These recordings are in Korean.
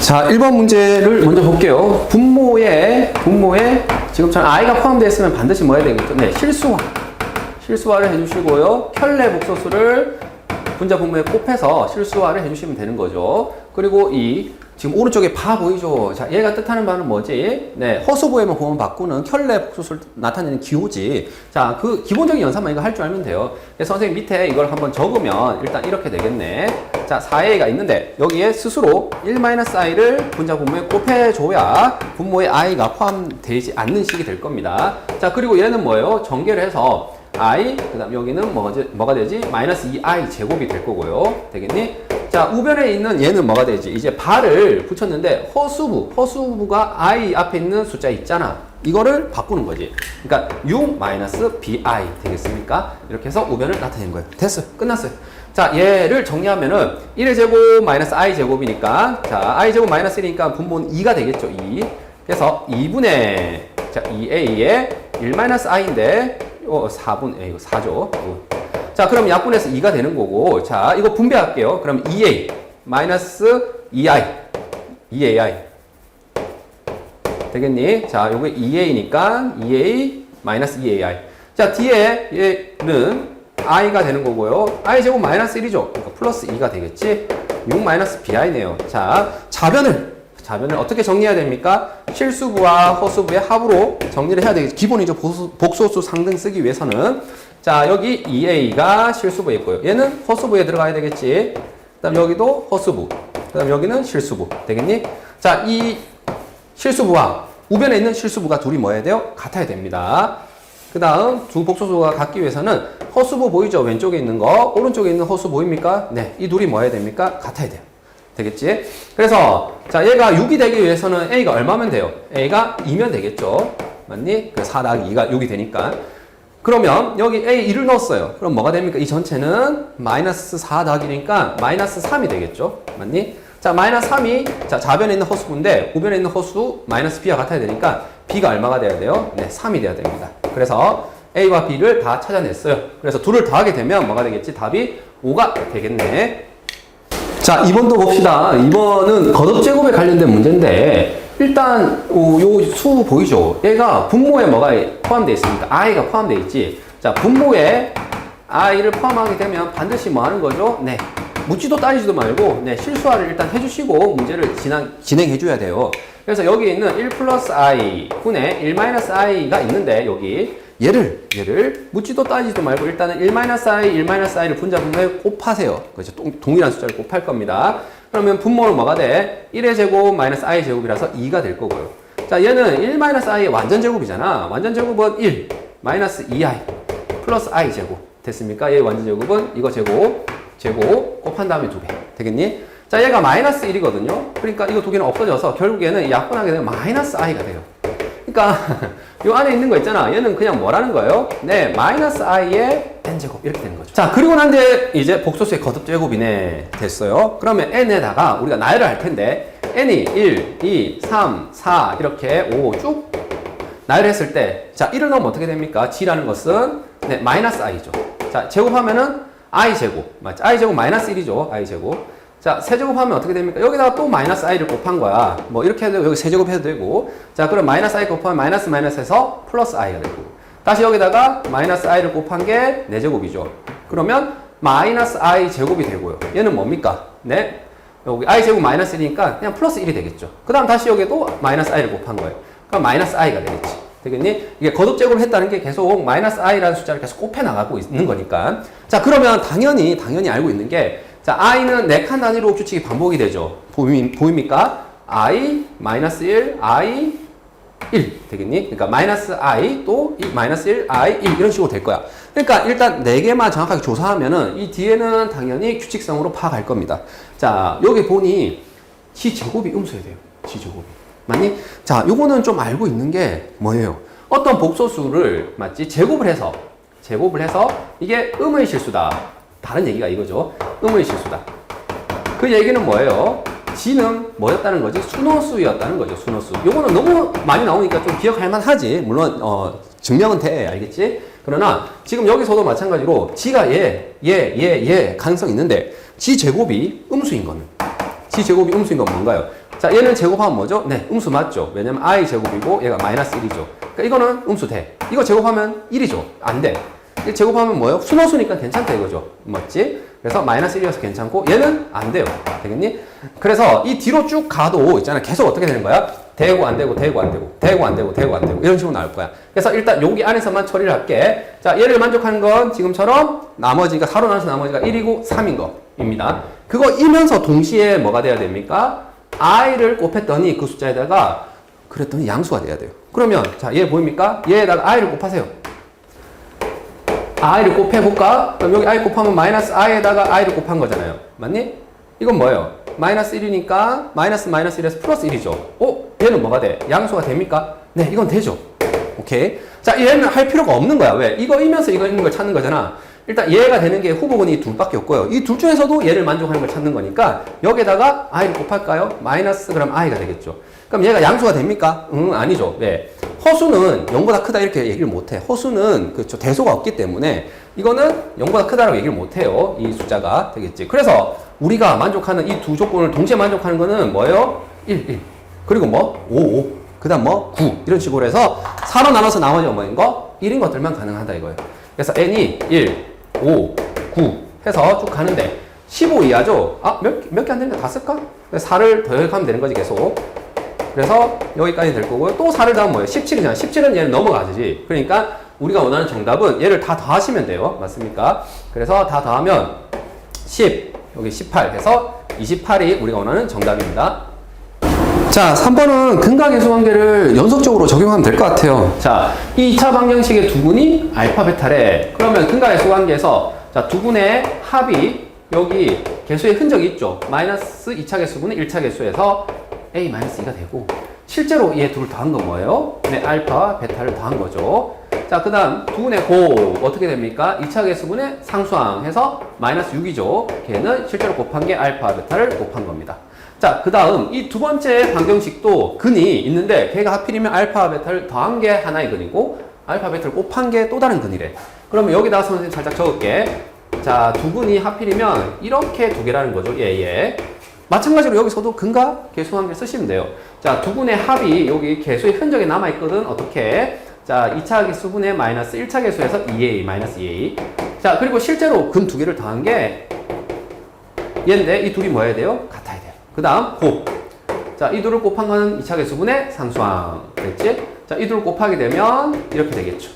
자, 1번 문제를 먼저 볼게요. 분모에 지금처럼 i가 포함되어 있으면 반드시 뭐 해야 되겠죠? 네, 실수화를 해주시고요. 켤레 복소수를 분자 분모에 곱해서 실수화를 해주시면 되는 거죠. 그리고 지금 오른쪽에 바 보이죠? 자, 얘가 뜻하는 바는 뭐지? 네, 허수부에만 보면 바꾸는 켤레 복소수를 나타내는 기호지. 자, 그 기본적인 연산만 이거 할 줄 알면 돼요. 그래서 선생님 밑에 이걸 한번 적으면 일단 이렇게 되겠네. 자, 4a가 있는데 여기에 스스로 1-i를 분자 분모에 곱해줘야 분모에 i가 포함되지 않는 식이 될 겁니다. 자, 그리고 얘는 뭐예요? 전개를 해서 i, 그 다음 여기는 뭐가 되지? 마이너스 2i 제곱이 될 거고요. 되겠니? 자, 우변에 있는 얘는 뭐가 되지? 이제 바를 붙였는데 허수부가 i 앞에 있는 숫자 있잖아. 이거를 바꾸는 거지. 그러니까 6-bi 되겠습니까? 이렇게 해서 우변을 나타내는 거예요. 됐어요. 끝났어요. 자, 얘를 정리하면은 1의 제곱 마이너스 i 제곱이니까, 자, i 제곱 마이너스 1이니까 분모는 2가 되겠죠. 2. 그래서 2분의, 자, 2a에 1-i인데, 4분, 이거 4죠. 자, 그럼 약분해서 2가 되는 거고, 자, 이거 분배할게요. 그럼 2a 마이너스 2ai. 되겠니? 자, 요게 2a니까 2a 마이너스 2ai. 자, 뒤에 얘는 i가 되는 거고요. i 제곱 마이너스 1이죠. 그러니까 플러스 2가 되겠지? 6 마이너스 bi네요. 자, 자변을 어떻게 정리해야 됩니까? 실수부와 허수부의 합으로 정리를 해야 되겠죠. 기본이죠. 복소수 상등 쓰기 위해서는. 자, 여기 2a가 실수부에 있고요. 얘는 허수부에 들어가야 되겠지. 그 다음 여기도 허수부. 그 다음 여기는 실수부. 되겠니? 자, 이 실수부와 우변에 있는 실수부가 둘이 뭐 해야 돼요? 같아야 됩니다. 그 다음 두 복소수가 같기 위해서는 허수부 보이죠? 왼쪽에 있는 거. 오른쪽에 있는 허수 보입니까? 네. 이 둘이 뭐 해야 됩니까? 같아야 돼요. 되겠지? 그래서 자, 얘가 6이 되기 위해서는 a가 얼마면 돼요? a가 2면 되겠죠? 맞니? 그 4 더하기 2가 6이 되니까. 그러면 여기 a 1을 넣었어요. 그럼 뭐가 됩니까? 이 전체는 마이너스 4 더하기니까 마이너스 3이 되겠죠? 맞니? 자, 마이너스 3이 자, 좌변에 있는 허수부인데 우변에 있는 허수 마이너스 b와 같아야 되니까 b가 얼마가 돼야 돼요? 네, 3이 돼야 됩니다. 그래서 a와 b를 다 찾아냈어요. 그래서 둘을 더하게 되면 뭐가 되겠지? 답이 5가 되겠네. 자, 2번도 봅시다. 2번은 거듭제곱에 관련된 문제인데 일단 요 수 보이죠? 얘가 분모에 뭐가 포함되어 있습니까? i가 포함되어 있지. 자, 분모에 i를 포함하게 되면 반드시 뭐 하는 거죠? 네, 묻지도 따지지도 말고 네, 실수화를 일단 해주시고 문제를 진행해 줘야 돼요. 그래서 여기 있는 1 플러스 i 분의 1 마이너스 i가 있는데 여기 얘를 묻지도 따지지도 말고 일단은 1-i를 분자 분모에 곱하세요. 그렇죠? 동일한 숫자를 곱할 겁니다. 그러면 분모는 뭐가 돼? 1의 제곱 마이너스 i 제곱이라서 2가 될 거고요. 자, 얘는 1-i의 완전 제곱이잖아. 완전 제곱은 1 마이너스 2i 플러스 i 제곱 됐습니까? 얘 완전 제곱은 이거 제곱 곱한 다음에 2배 되겠니? 자, 얘가 마이너스 1이거든요. 그러니까 이거 두 개는 없어져서 결국에는 약분하게 되면 마이너스 i가 돼요. 그러니까 요 안에 있는 거 있잖아. 얘는 그냥 뭐라는 거예요? 네, 마이너스 i의 n제곱 이렇게 되는 거죠. 자, 그리고 난 뒤에 이제 복소수의 거듭제곱이네 됐어요. 그러면 n에다가 우리가 나열을 할 텐데 n이 1, 2, 3, 4 이렇게 5 쭉 나열했을 때 자, 1을 넣으면 어떻게 됩니까? g라는 것은 네, 마이너스 i죠. 자, 제곱하면은 i제곱 맞죠? i제곱 마이너스 1이죠. i제곱. 자, 세제곱하면 어떻게 됩니까? 여기다가 또 마이너스 i를 곱한 거야. 뭐 이렇게 해도 여기 세제곱 해도 되고. 자, 그럼 마이너스 i 곱하면 마이너스 마이너스에서 플러스 i가 되고. 다시 여기다가 마이너스 i를 곱한 게 4제곱이죠. 그러면 마이너스 i 제곱이 되고요. 얘는 뭡니까? 네. 여기 i 제곱 마이너스 1이니까 그냥 플러스 1이 되겠죠. 그 다음 다시 여기도 마이너스 i를 곱한 거예요. 그럼 마이너스 i가 되겠지. 되겠니? 이게 거듭제곱을 했다는 게 계속 마이너스 i라는 숫자를 계속 곱해 나가고 있는 거니까. 자, 그러면 당연히 알고 있는 게 자, i는 4칸 단위로 규칙이 반복이 되죠. 보입니까? i, 마이너스 1, i, 1 되겠니? 그러니까 마이너스 i 또 마이너스 1, i, 1 이런 식으로 될 거야. 그러니까 일단 4개만 정확하게 조사하면은 이 뒤에는 당연히 규칙성으로 파악할 겁니다. 자, 여기 보니 g제곱이 음수해야 돼요. g제곱이. 맞니? 자, 요거는 좀 알고 있는 게 뭐예요? 어떤 복소수를 맞지? 제곱을 해서 이게 음의 실수다. 다른 얘기가 이거죠. 음의 실수다. 그 얘기는 뭐예요? g는 뭐였다는 거지? 순호수였다는 거죠. 순호수. 요거는 너무 많이 나오니까 좀 기억할 만하지. 물론 증명은 돼. 알겠지? 그러나 지금 여기서도 마찬가지로 g가 가능성이 있는데 g제곱이 음수인 건 뭔가요? 자, 얘는 제곱하면 뭐죠? 네, 음수 맞죠? 왜냐면 i 제곱이고 얘가 마이너스 1이죠. 그러니까 이거는 음수 돼. 이거 제곱하면 1이죠. 안 돼. 이 제곱하면 뭐예요? 순호수니까 괜찮다 이거죠. 맞지? 그래서 마이너스 1이어서 괜찮고 얘는 안 돼요. 되겠니? 그래서 이 뒤로 쭉 가도 있잖아. 계속 어떻게 되는 거야? 되고 안 되고 되고 안 되고 되고 안 되고 되고 안 되고 이런 식으로 나올 거야. 그래서 일단 여기 안에서만 처리를 할게. 자, 얘를 만족하는 건 지금처럼 나머지가 4로 나눠서 나머지가 1이고 3인 거입니다. 그거이면서 동시에 뭐가 돼야 됩니까? i를 곱했더니 그 숫자에다가 그랬더니 양수가 돼야 돼요. 그러면 자, 얘 보입니까? 얘에다가 i를 곱하세요. i를 곱해볼까? 그럼 여기 i 곱하면 마이너스 i에다가 i를 곱한 거잖아요. 맞니? 이건 뭐예요? 마이너스 1이니까 마이너스 1에서 플러스 1이죠. 얘는 뭐가 돼? 양수가 됩니까? 네, 이건 되죠. 오케이. 자, 얘는 할 필요가 없는 거야. 왜? 이거이면서 이거 있는 걸 찾는 거잖아. 일단 얘가 되는 게 후보군이 둘밖에 없고요. 이 둘 중에서도 얘를 만족하는 걸 찾는 거니까 여기에다가 i를 곱할까요? 마이너스 그럼 i가 되겠죠. 그럼 얘가 양수가 됩니까? 아니죠. 왜? 허수는 0보다 크다 이렇게 얘기를 못해. 허수는 그렇죠. 대소가 없기 때문에 이거는 0보다 크다라고 얘기를 못해요. 이 숫자가 되겠지. 그래서 우리가 만족하는 이 두 조건을 동시에 만족하는 거는 뭐예요? 1. 그리고 뭐? 5. 그 다음 뭐? 9. 이런 식으로 해서 4로 나눠서 나머지가 뭐인 거? 1인 것들만 가능하다 이거예요. 그래서 n이 1, 5, 9 해서 쭉 가는데 15 이하죠? 몇 개 안 되는데 다 쓸까? 4를 더하면 되는 거지 계속. 그래서 여기까지 될 거고요. 또 4를 더하면 뭐예요? 17이잖아. 17은 얘는 넘어가지. 그러니까 우리가 원하는 정답은 얘를 다 더하시면 돼요. 맞습니까? 그래서 다 더하면 10, 여기 18 해서 28이 우리가 원하는 정답입니다. 자, 3번은 근각계수 관계를 연속적으로 적용하면 될 것 같아요. 자, 이 2차 방정식의 두분이 알파, 베타래. 그러면 근각계수 관계에서 자, 두분의 합이 여기 계수의 흔적이 있죠. 마이너스 2차 계수분의 1차 계수에서 a-2가 되고 실제로 얘 둘을 더한 건 뭐예요? 네, 알파, 베타를 더한 거죠. 자, 그 다음 두분의 곱 어떻게 됩니까? 2차 계수분의 상수항 해서 마이너스 6이죠. 걔는 실제로 곱한 게 알파, 베타를 곱한 겁니다. 자, 그 다음 이 두 번째 방정식도 근이 있는데 걔가 하필이면 알파, 베타를 더한 게 하나의 근이고 알파, 베타를 곱한 게 또 다른 근이래. 그러면 여기다가 선생님 살짝 적을게. 자, 두 근이 하필이면 이렇게 두 개라는 거죠. 예. 마찬가지로 여기서도 근과 계수 관계를 쓰시면 돼요. 자, 두 근의 합이 여기 계수의 흔적이 남아있거든. 어떻게? 자, 2차 계수분의 마이너스 1차 계수에서 2a, 마이너스 2a. 자, 그리고 실제로 근 두 개를 더한 게 얘인데 이 둘이 뭐 해야 돼요? 같아야 돼요. 그 다음 곱. 자, 이 둘을 곱한 거는 2차 계수분의 상수항. 됐지? 자, 이 둘을 곱하게 되면 이렇게 되겠죠.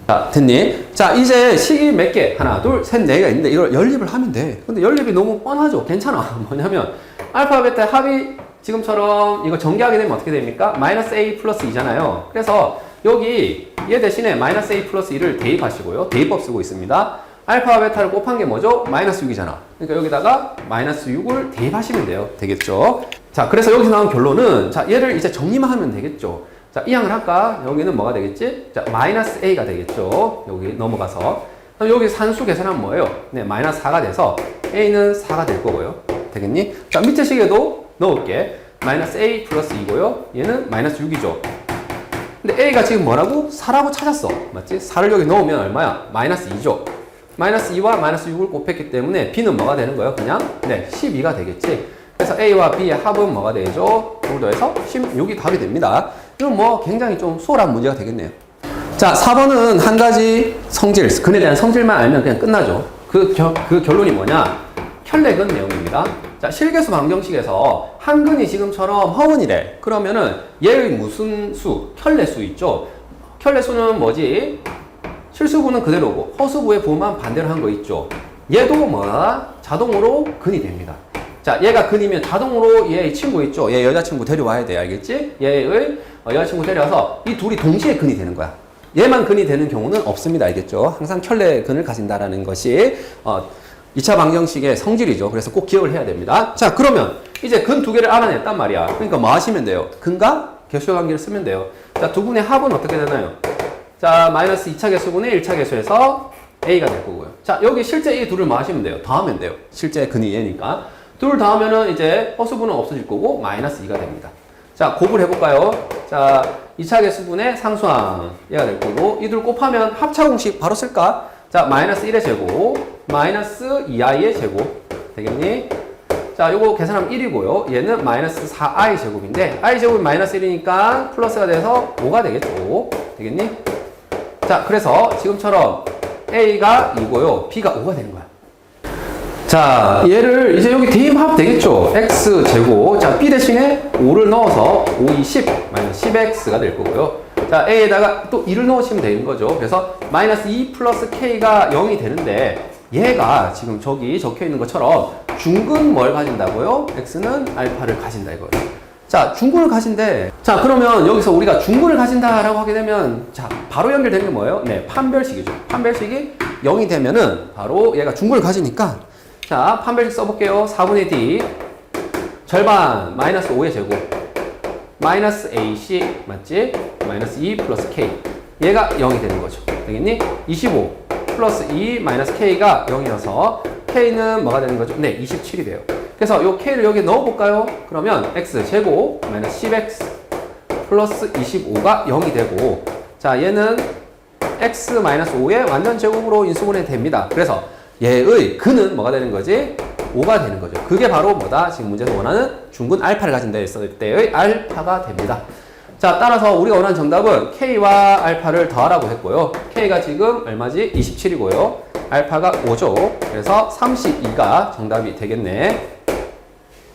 자, 됐니? 자, 이제 식이 몇 개? 하나, 둘, 셋, 네 개가 있는데 이걸 연립을 하면 돼. 근데 연립이 너무 뻔하죠? 괜찮아. 뭐냐면 알파, 베타 합이 지금처럼 이거 전개하게 되면 어떻게 됩니까? 마이너스 a 플러스 2잖아요. 그래서 여기 얘 대신에 마이너스 a 플러스 2를 대입하시고요. 대입법 쓰고 있습니다. 알파, 베타를 곱한 게 뭐죠? 마이너스 6이잖아. 그러니까 여기다가 마이너스 6을 대입하시면 돼요. 되겠죠? 자, 그래서 여기서 나온 결론은 자, 얘를 이제 정리만 하면 되겠죠. 자, 이항을 할까? 여기는 뭐가 되겠지? 자, 마이너스 a가 되겠죠. 여기 넘어가서. 그럼 여기 산수 계산하면 뭐예요? 네, 마이너스 4가 돼서 a는 4가 될 거고요. 되겠니? 자, 밑에 식에도 넣을게. 마이너스 a 플러스 2고요. 얘는 마이너스 6이죠. 근데 a가 지금 뭐라고? 4라고 찾았어. 맞지? 4를 여기 넣으면 얼마야? 마이너스 2죠. 마이너스 2와 마이너스 6을 곱했기 때문에 b는 뭐가 되는 거예요? 그냥? 네, 12가 되겠지. 그래서 a와 b의 합은 뭐가 되죠? 둘 더해서 16이 답이 됩니다. 이건 뭐 굉장히 좀 수월한 문제가 되겠네요. 자, 4번은 한 가지 성질, 근에 대한 성질만 알면 그냥 끝나죠. 그 결론이 뭐냐? 켤레근 내용입니다. 자, 실계수 방정식에서 한 근이 지금처럼 허근이래. 그러면은 얘의 무슨 수? 켤레수 있죠? 켤레수는 뭐지? 실수부는 그대로고 허수부의 부만 반대로 한 거 있죠? 얘도 뭐야? 자동으로 근이 됩니다. 자, 얘가 근이면 자동으로 얘의 친구 있죠? 얘 여자친구 데려와야 돼. 알겠지? 얘의 여자친구 데려와서 이 둘이 동시에 근이 되는 거야. 얘만 근이 되는 경우는 없습니다. 알겠죠? 항상 켤레 근을 가진다라는 것이 2차 방정식의 성질이죠. 그래서 꼭 기억을 해야 됩니다. 자, 그러면 이제 근 두 개를 알아냈단 말이야. 그러니까 뭐 하시면 돼요? 근과 계수의 관계를 쓰면 돼요. 자, 두 분의 합은 어떻게 되나요? 자, 마이너스 2차 계수분의 1차 계수에서 a가 될 거고요. 자, 여기 실제 이 둘을 뭐 하시면 돼요? 더하면 돼요. 실제 근이 얘니까. 둘 더하면은 이제 허수분은 없어질 거고 마이너스 2가 됩니다. 자, 곱을 해볼까요? 자, 2차 계수분의 상수항 얘가 될 거고 이 둘 곱하면 합차 공식 바로 쓸까? 자, 마이너스 1의 제곱 마이너스 2i의 제곱 되겠니? 자, 요거 계산하면 1이고요. 얘는 마이너스 4i 제곱인데 i 제곱이 마이너스 1이니까 플러스가 돼서 5가 되겠죠. 되겠니? 자, 그래서 지금처럼 a가 2고요. b가 5가 되는 거야. 자, 얘를 이제 여기 대입하면 되겠죠. x 제곱. 자, b 대신에 5를 넣어서 5, 2, 10 마이너스 10x가 될 거고요. 자, a에다가 또 2를 넣으시면 되는 거죠. 그래서 마이너스 2 플러스 k가 0이 되는데 얘가 지금 저기 적혀 있는 것처럼 중근 뭘 가진다고요? x는 알파를 가진다 이거예요. 자, 중근을 가진대. 자, 그러면 여기서 우리가 중근을 가진다라고 하게 되면 자, 바로 연결되는 게 뭐예요? 네, 판별식이죠. 판별식이 0이 되면은 바로 얘가 중근을 가지니까 자, 판별식 써볼게요. 4분의 d 절반 마이너스 5의 제곱 마이너스 ac 맞지? 마이너스 2 플러스 k 얘가 0이 되는 거죠. 되겠니? 25 플러스 2 마이너스 k가 0이어서 k는 뭐가 되는 거죠? 네, 27이 돼요. 그래서 요 k를 여기에 넣어볼까요? 그러면 x 제곱 마이너스 10x 플러스 25가 0이 되고 자, 얘는 x 마이너스 5의 완전 제곱으로 인수분해 됩니다. 그래서 얘의 근은 뭐가 되는 거지? 5가 되는 거죠. 그게 바로 뭐다? 지금 문제에서 원하는 중근 알파를 가진다 했을 때의 알파가 됩니다. 자, 따라서 우리가 원하는 정답은 K와 알파를 더하라고 했고요. K가 지금 얼마지? 27이고요. 알파가 5죠. 그래서 32가 정답이 되겠네.